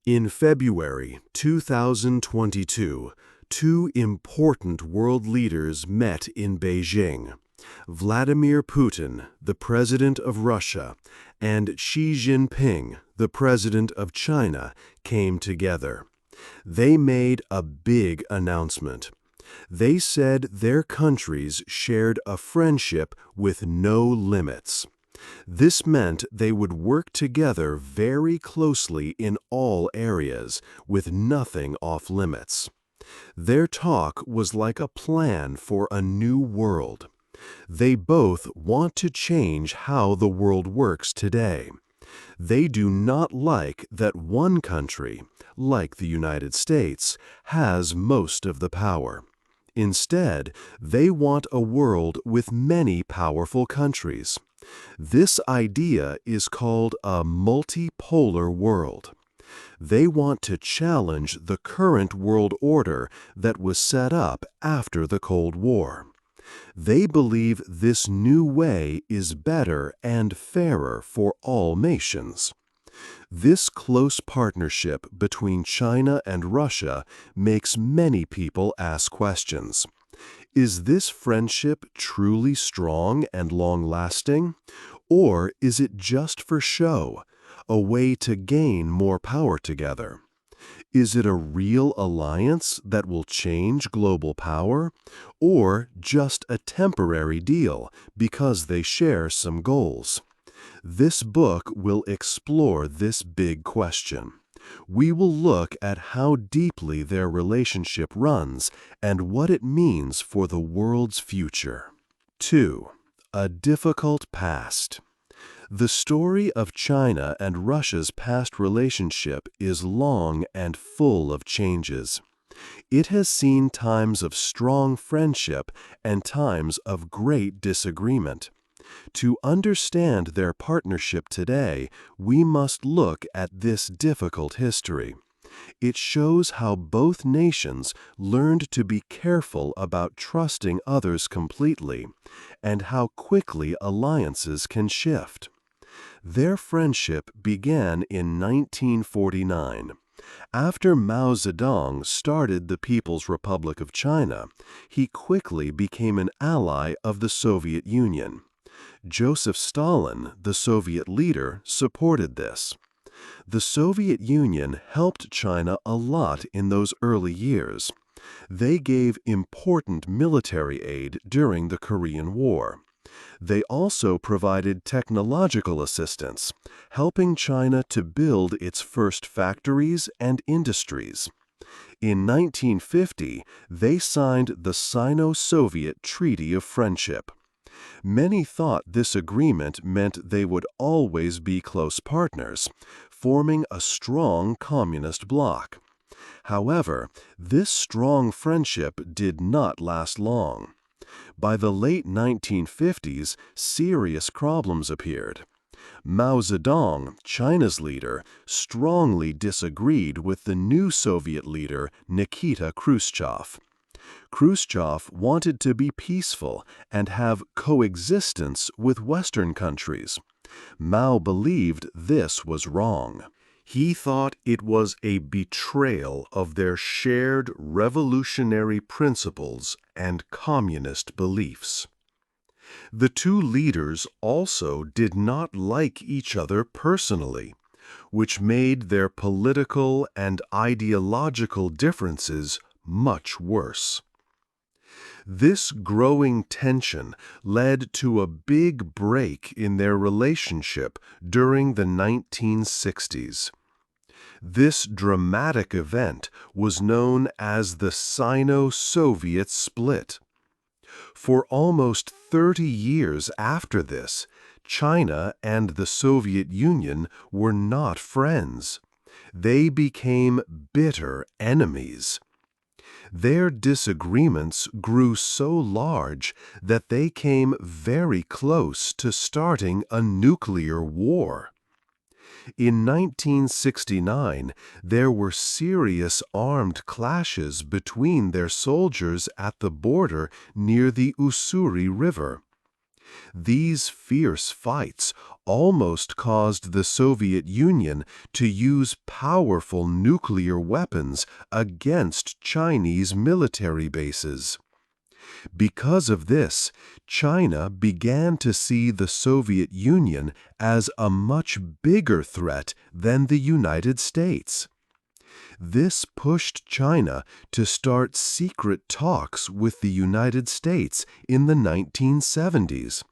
In February 2022, two important world leaders met in Beijing. Vladimir Putin, the president of Russia, and Xi Jinping, the president of China, came together. They made a big announcement. They said their countries shared a friendship with no limits. This meant they would work together very closely in all areas, with nothing off limits. Their talk was like a plan for a new world. They both want to change how the world works today. They do not like that one country, like the United States, has most of the power. Instead, they want a world with many powerful countries. This idea is called a multipolar world. They want to challenge the current world order that was set up after the Cold War. They believe this new way is better and fairer for all nations. This close partnership between China and Russia makes many people ask questions. Is this friendship truly strong and long-lasting? Or is it just for show, a way to gain more power together? Is it a real alliance that will change global power? Or just a temporary deal because they share some goals? This book will explore this big question. We will look at how deeply their relationship runs and what it means for the world's future. 2. A difficult past. The story of China and Russia's past relationship is long and full of changes. It has seen times of strong friendship and times of great disagreement. To understand their partnership today, we must look at this difficult history. It shows how both nations learned to be careful about trusting others completely, and how quickly alliances can shift. Their friendship began in 1949. After Mao Zedong started the People's Republic of China, he quickly became an ally of the Soviet Union. Joseph Stalin, the Soviet leader, supported this. The Soviet Union helped China a lot in those early years. They gave important military aid during the Korean War. They also provided technological assistance, helping China to build its first factories and industries. In 1950, they signed the Sino-Soviet Treaty of Friendship. Many thought this agreement meant they would always be close partners, forming a strong communist bloc. However, this strong friendship did not last long. By the late 1950s, serious problems appeared. Mao Zedong, China's leader, strongly disagreed with the new Soviet leader, Nikita Khrushchev. Khrushchev wanted to be peaceful and have coexistence with Western countries. Mao believed this was wrong. He thought it was a betrayal of their shared revolutionary principles and communist beliefs. The two leaders also did not like each other personally, which made their political and ideological differences much worse. This growing tension led to a big break in their relationship during the 1960s. This dramatic event was known as the Sino-Soviet split. For almost 30 years after this, China and the Soviet Union were not friends. They became bitter enemies. Their disagreements grew so large that they came very close to starting a nuclear war. In 1969, there were serious armed clashes between their soldiers at the border near the Ussuri River. These fierce fights almost caused the Soviet Union to use powerful nuclear weapons against Chinese military bases. Because of this, China began to see the Soviet Union as a much bigger threat than the United States. This pushed China to start secret talks with the United States in the 1970s,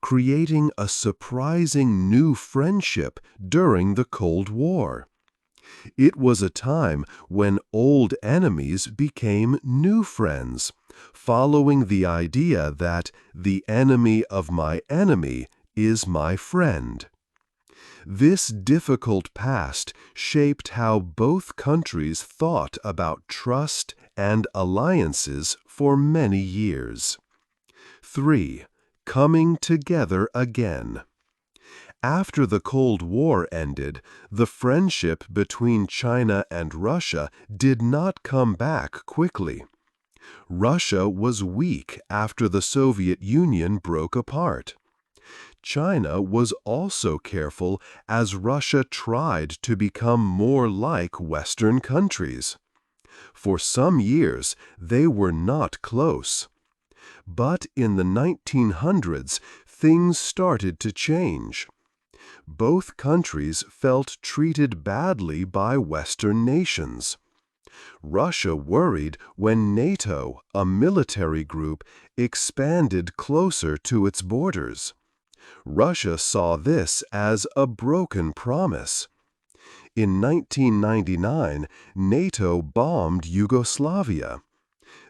creating a surprising new friendship during the Cold War. It was a time when old enemies became new friends, following the idea that the enemy of my enemy is my friend. This difficult past shaped how both countries thought about trust and alliances for many years. 3. Coming together again. After the Cold War ended, the friendship between China and Russia did not come back quickly. Russia was weak after the Soviet Union broke apart. China was also careful as Russia tried to become more like Western countries. For some years, they were not close. But in the 1900s, things started to change. Both countries felt treated badly by Western nations. Russia worried when NATO, a military group, expanded closer to its borders. Russia saw this as a broken promise. In 1999, NATO bombed Yugoslavia.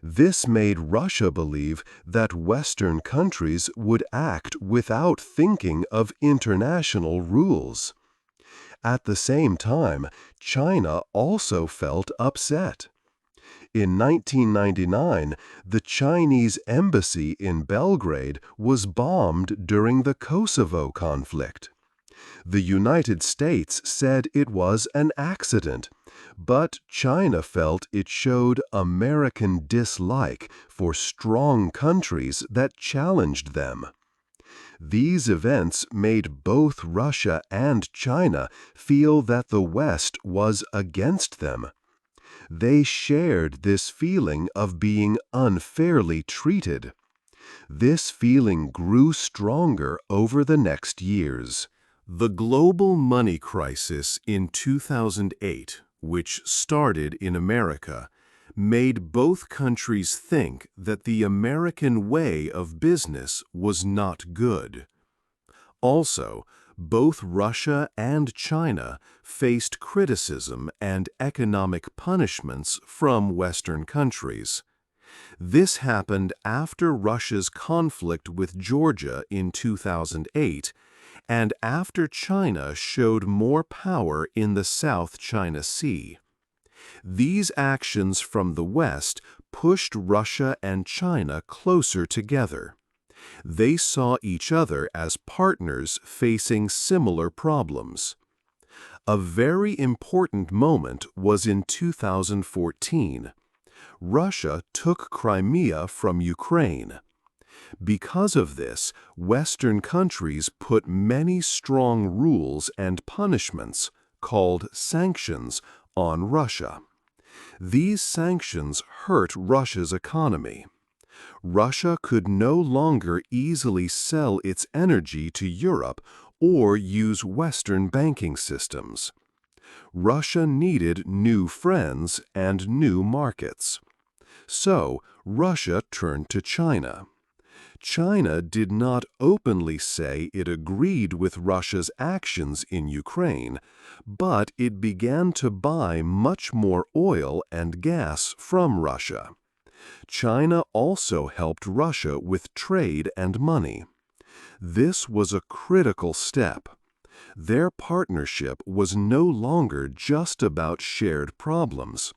This made Russia believe that Western countries would act without thinking of international rules. At the same time, China also felt upset. In 1999, the Chinese embassy in Belgrade was bombed during the Kosovo conflict. The United States said it was an accident, but China felt it showed American dislike for strong countries that challenged them. These events made both Russia and China feel that the West was against them. They shared this feeling of being unfairly treated. This feeling grew stronger over the next years. The global money crisis in 2008, which started in America, made both countries think that the American way of business was not good. Also, both Russia and China faced criticism and economic punishments from Western countries. This happened after Russia's conflict with Georgia in 2008 and after China showed more power in the South China Sea. These actions from the West pushed Russia and China closer together. They saw each other as partners facing similar problems. A very important moment was in 2014. Russia took Crimea from Ukraine. Because of this, Western countries put many strong rules and punishments, called sanctions, on Russia. These sanctions hurt Russia's economy. Russia could no longer easily sell its energy to Europe or use Western banking systems. Russia needed new friends and new markets. So, Russia turned to China. China did not openly say it agreed with Russia's actions in Ukraine, but it began to buy much more oil and gas from Russia. China also helped Russia with trade and money. This was a critical step. Their partnership was no longer just about shared problems.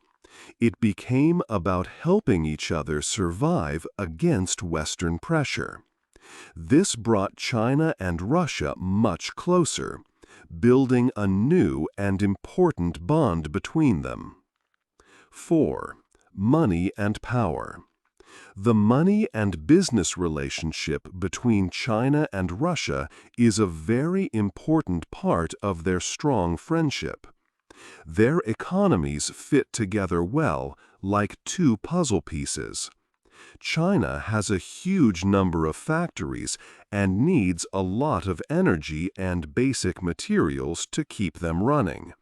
It became about helping each other survive against Western pressure. This brought China and Russia much closer, building a new and important bond between them. 4. Money and power. The money and business relationship between China and Russia is a very important part of their strong friendship. Their economies fit together well, like two puzzle pieces. China has a huge number of factories and needs a lot of energy and basic materials to keep them running.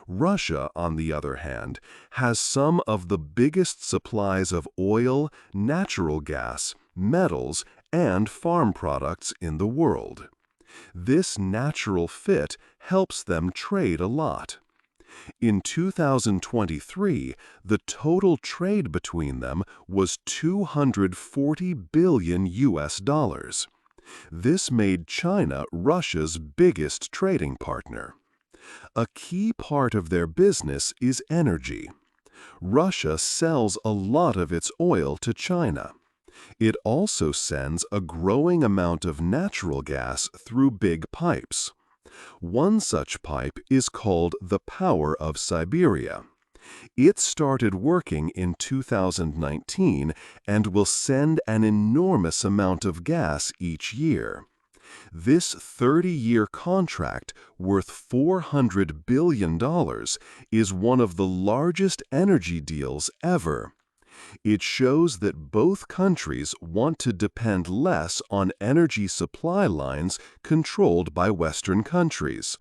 Russia, on the other hand, has some of the biggest supplies of oil, natural gas, metals, and farm products in the world. This natural fit helps them trade a lot. In 2023, the total trade between them was $240 billion US. This made China Russia's biggest trading partner. A key part of their business is energy. Russia sells a lot of its oil to China. It also sends a growing amount of natural gas through big pipes. One such pipe is called the Power of Siberia. It started working in 2019 and will send an enormous amount of gas each year. This 30-year contract, worth $400 billion, is one of the largest energy deals ever. It shows that both countries want to depend less on energy supply lines controlled by Western countries.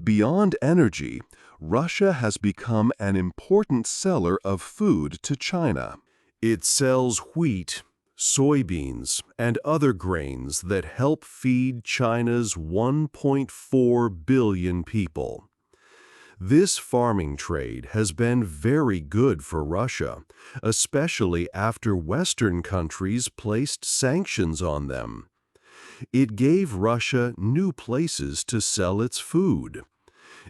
Beyond energy, Russia has become an important seller of food to China. It sells wheat, soybeans, and other grains that help feed China's 1.4 billion people. This farming trade has been very good for Russia, especially after Western countries placed sanctions on them. It gave Russia new places to sell its food.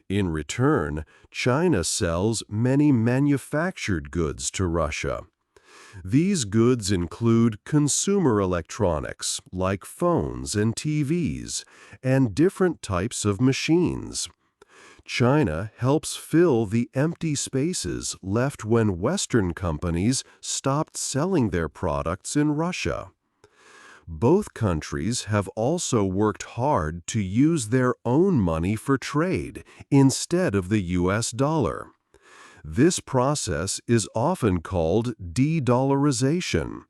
In return, China sells many manufactured goods to Russia. These goods include consumer electronics, like phones and TVs, and different types of machines. China helps fill the empty spaces left when Western companies stopped selling their products in Russia. Both countries have also worked hard to use their own money for trade instead of the US dollar. This process is often called de-dollarization.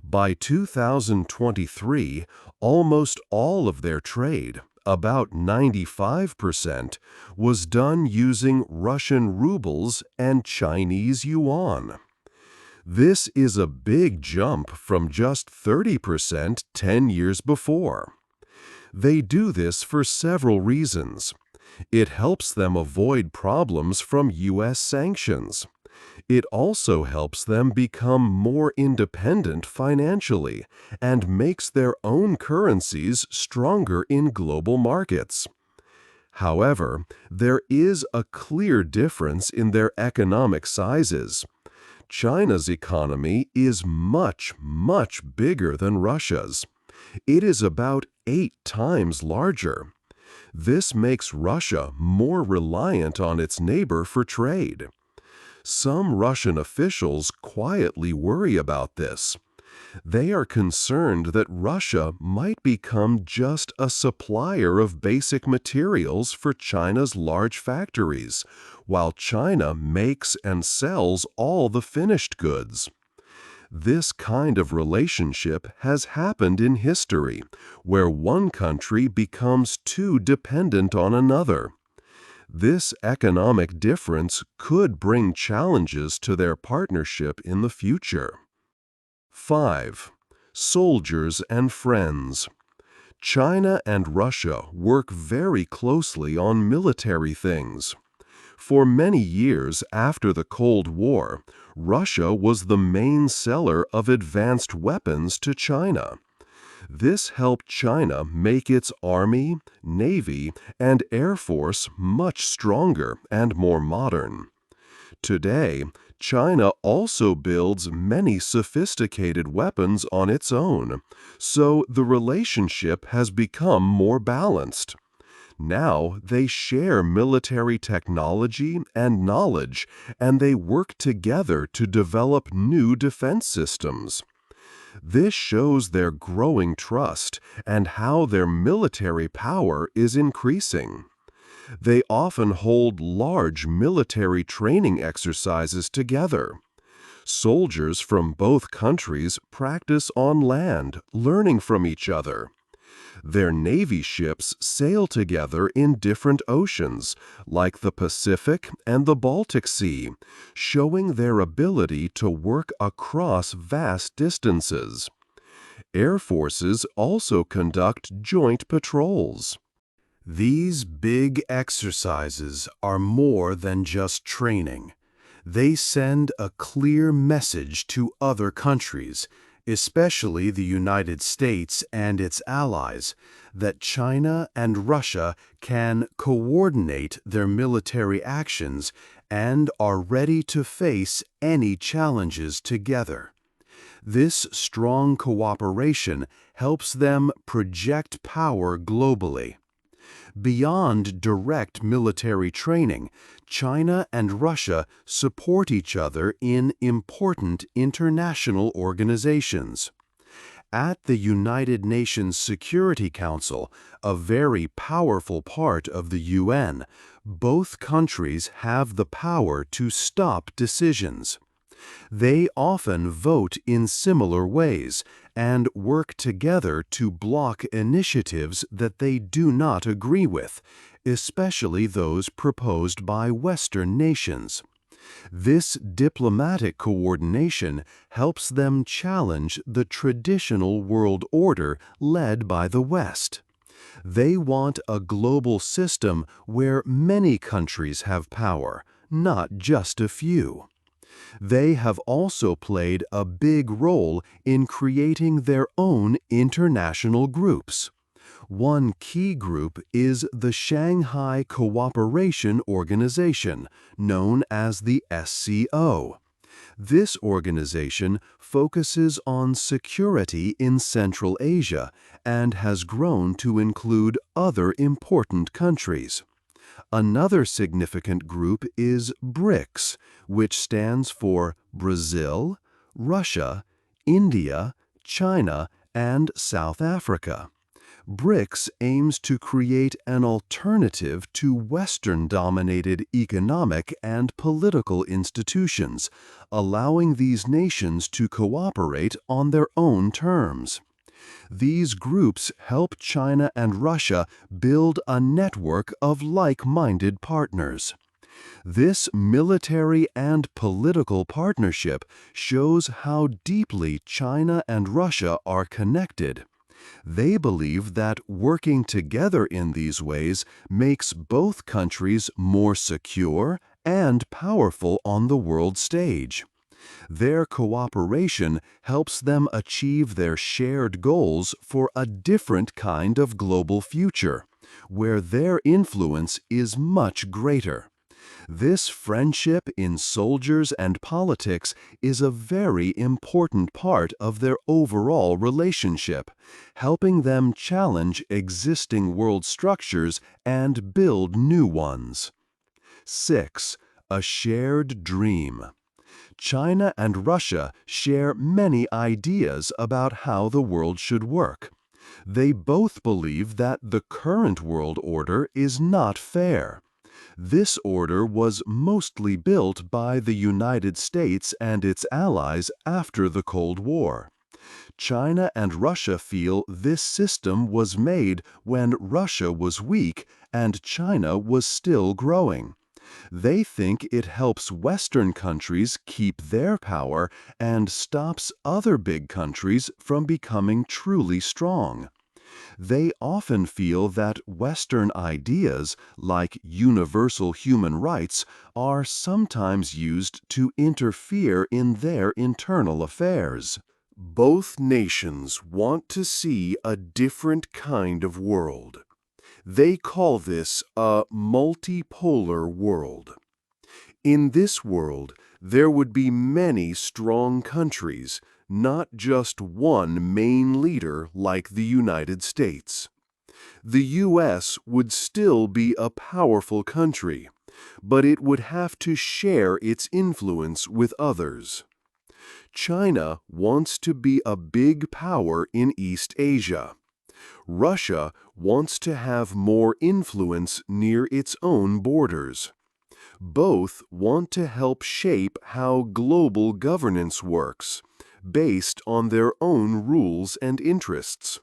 By 2023, almost all of their trade, about 95%, was done using Russian rubles and Chinese yuan. This is a big jump from just 30% 10 years before. They do this for several reasons. It helps them avoid problems from U.S. sanctions. It also helps them become more independent financially and makes their own currencies stronger in global markets. However, there is a clear difference in their economic sizes. China's economy is much, much bigger than Russia's. It is about 8 times larger. This makes Russia more reliant on its neighbor for trade. Some Russian officials quietly worry about this. They are concerned that Russia might become just a supplier of basic materials for China's large factories, while China makes and sells all the finished goods. This kind of relationship has happened in history, where one country becomes too dependent on another. This economic difference could bring challenges to their partnership in the future. 5. Soldiers and friends. China and Russia work very closely on military things. For many years after the Cold War, Russia was the main seller of advanced weapons to China. This helped China make its army, navy, and air force much stronger and more modern. Today, China also builds many sophisticated weapons on its own, so the relationship has become more balanced. Now they share military technology and knowledge, and they work together to develop new defense systems. This shows their growing trust and how their military power is increasing. They often hold large military training exercises together. Soldiers from both countries practice on land, learning from each other. Their navy ships sail together in different oceans, like the Pacific and the Baltic Sea, showing their ability to work across vast distances. Air forces also conduct joint patrols. These big exercises are more than just training. They send a clear message to other countries, especially the United States and its allies, that China and Russia can coordinate their military actions and are ready to face any challenges together. This strong cooperation helps them project power globally. Beyond direct military training, China and Russia support each other in important international organizations. At the United Nations Security Council, a very powerful part of the UN, both countries have the power to stop decisions. They often vote in similar ways and work together to block initiatives that they do not agree with, especially those proposed by Western nations. This diplomatic coordination helps them challenge the traditional world order led by the West. They want a global system where many countries have power, not just a few. They have also played a big role in creating their own international groups. One key group is the Shanghai Cooperation Organization, known as the SCO. This organization focuses on security in Central Asia and has grown to include other important countries. Another significant group is BRICS, which stands for Brazil, Russia, India, China, and South Africa. BRICS aims to create an alternative to Western-dominated economic and political institutions, allowing these nations to cooperate on their own terms. These groups help China and Russia build a network of like-minded partners. This military and political partnership shows how deeply China and Russia are connected. They believe that working together in these ways makes both countries more secure and powerful on the world stage. Their cooperation helps them achieve their shared goals for a different kind of global future, where their influence is much greater. This friendship in soldiers and politics is a very important part of their overall relationship, helping them challenge existing world structures and build new ones. 6. A shared dream. China and Russia share many ideas about how the world should work. They both believe that the current world order is not fair. This order was mostly built by the United States and its allies after the Cold War. China and Russia feel this system was made when Russia was weak and China was still growing. They think it helps Western countries keep their power and stops other big countries from becoming truly strong. They often feel that Western ideas, like universal human rights, are sometimes used to interfere in their internal affairs. Both nations want to see a different kind of world. They call this a multipolar world. In this world, there would be many strong countries, not just one main leader like the United States. The U.S. would still be a powerful country, but it would have to share its influence with others. China wants to be a big power in East Asia. Russia wants to have more influence near its own borders. Both want to help shape how global governance works, based on their own rules and interests.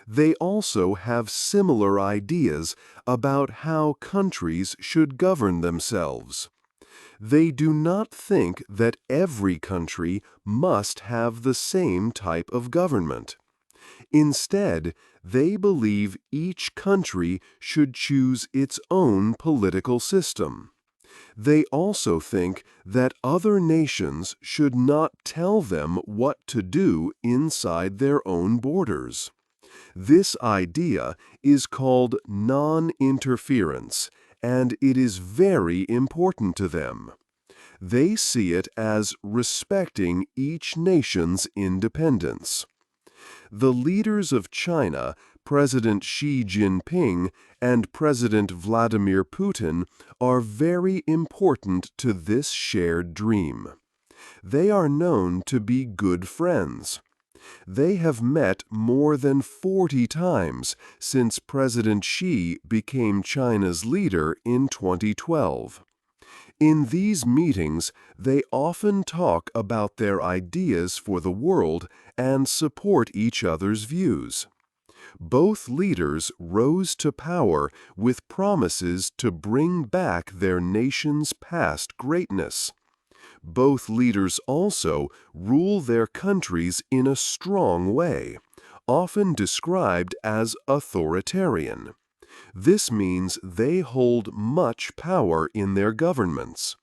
They also have similar ideas about how countries should govern themselves. They do not think that every country must have the same type of government. Instead, they believe each country should choose its own political system. They also think that other nations should not tell them what to do inside their own borders. This idea is called non-interference, and it is very important to them. They see it as respecting each nation's independence. The leaders of China, President Xi Jinping and President Vladimir Putin, are very important to this shared dream. They are known to be good friends. They have met more than 40 times since President Xi became China's leader in 2012. In these meetings, they often talk about their ideas for the world and support each other's views. Both leaders rose to power with promises to bring back their nation's past greatness. Both leaders also rule their countries in a strong way, often described as authoritarian. This means they hold much power in their governments.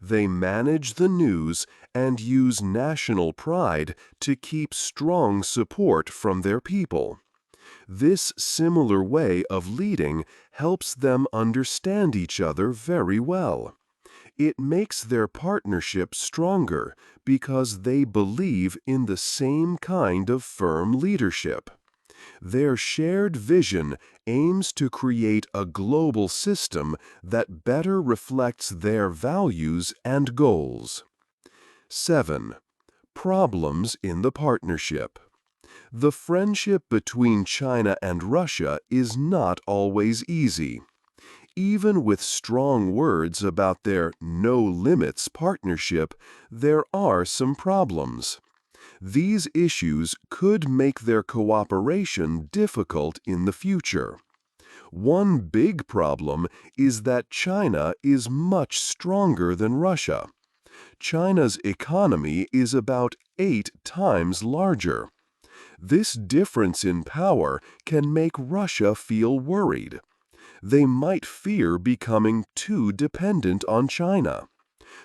They manage the news and use national pride to keep strong support from their people. This similar way of leading helps them understand each other very well. It makes their partnership stronger because they believe in the same kind of firm leadership. Their shared vision aims to create a global system that better reflects their values and goals. 7. Problems in the partnership. The friendship between China and Russia is not always easy. Even with strong words about their no-limits partnership, there are some problems. These issues could make their cooperation difficult in the future. One big problem is that China is much stronger than Russia. China's economy is about 8 times larger. This difference in power can make Russia feel worried. They might fear becoming too dependent on China.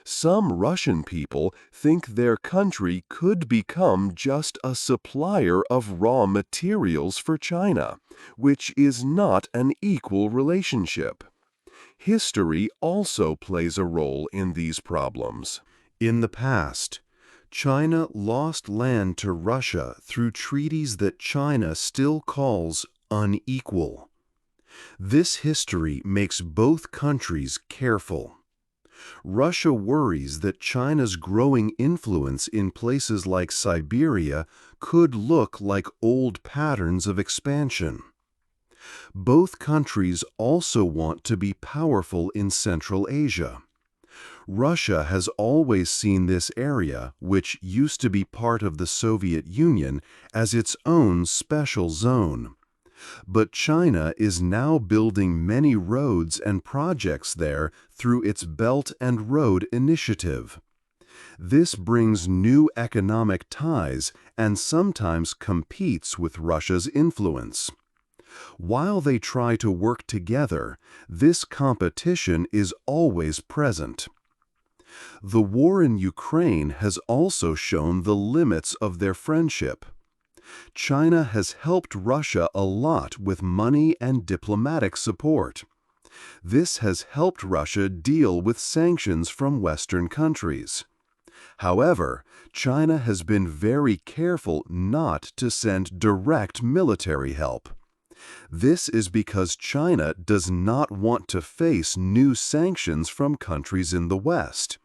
Some Russian people think their country could become just a supplier of raw materials for China, which is not an equal relationship. History also plays a role in these problems. In the past, China lost land to Russia through treaties that China still calls unequal. This history makes both countries careful. Russia worries that China's growing influence in places like Siberia could look like old patterns of expansion. Both countries also want to be powerful in Central Asia. Russia has always seen this area, which used to be part of the Soviet Union, as its own special zone. But China is now building many roads and projects there through its Belt and Road Initiative. This brings new economic ties and sometimes competes with Russia's influence. While they try to work together, this competition is always present. The war in Ukraine has also shown the limits of their friendship. China has helped Russia a lot with money and diplomatic support. This has helped Russia deal with sanctions from Western countries. However, China has been very careful not to send direct military help. This is because China does not want to face new sanctions from countries in the West.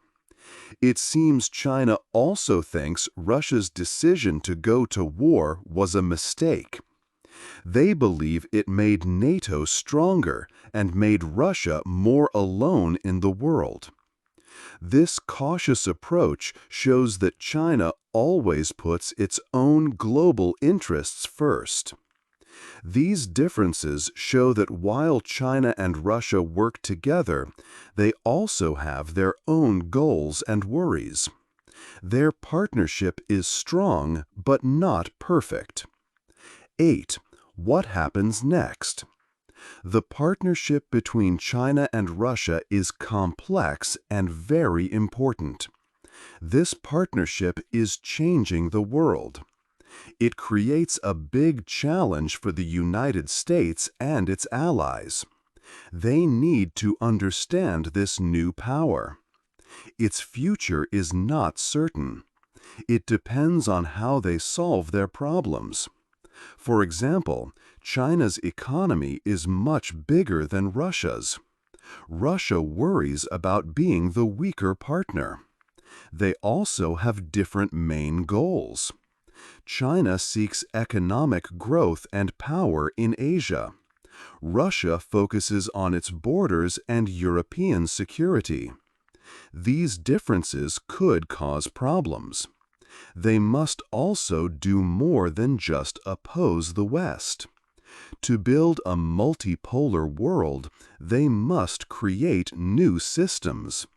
It seems China also thinks Russia's decision to go to war was a mistake. They believe it made NATO stronger and made Russia more alone in the world. This cautious approach shows that China always puts its own global interests first. These differences show that while China and Russia work together, they also have their own goals and worries. Their partnership is strong but not perfect. 8. What happens next? The partnership between China and Russia is complex and very important. This partnership is changing the world. It creates a big challenge for the United States and its allies. They need to understand this new power. Its future is not certain. It depends on how they solve their problems. For example, China's economy is much bigger than Russia's. Russia worries about being the weaker partner. They also have different main goals. China seeks economic growth and power in Asia. Russia focuses on its borders and European security. These differences could cause problems. They must also do more than just oppose the West. To build a multipolar world, they must create new systems.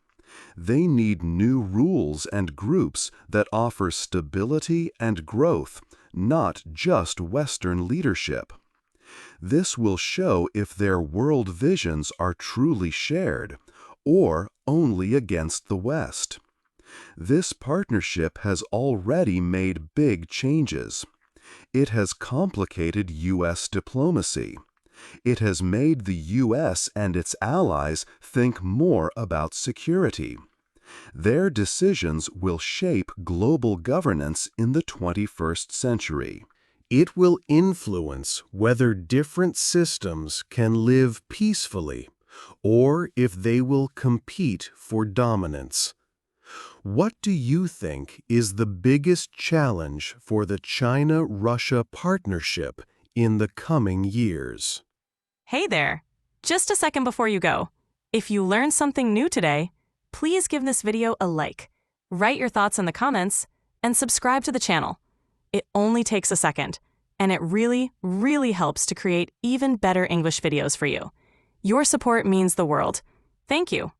They need new rules and groups that offer stability and growth, not just Western leadership. This will show if their world visions are truly shared, or only against the West. This partnership has already made big changes. It has complicated U.S. diplomacy. It has made the U.S. and its allies think more about security. Their decisions will shape global governance in the 21st century. It will influence whether different systems can live peacefully, or if they will compete for dominance. What do you think is the biggest challenge for the China-Russia partnership in the coming years? Hey there! Just a second before you go. If you learned something new today, please give this video a like, write your thoughts in the comments, and subscribe to the channel. It only takes a second, and it really, really helps to create even better English videos for you. Your support means the world. Thank you.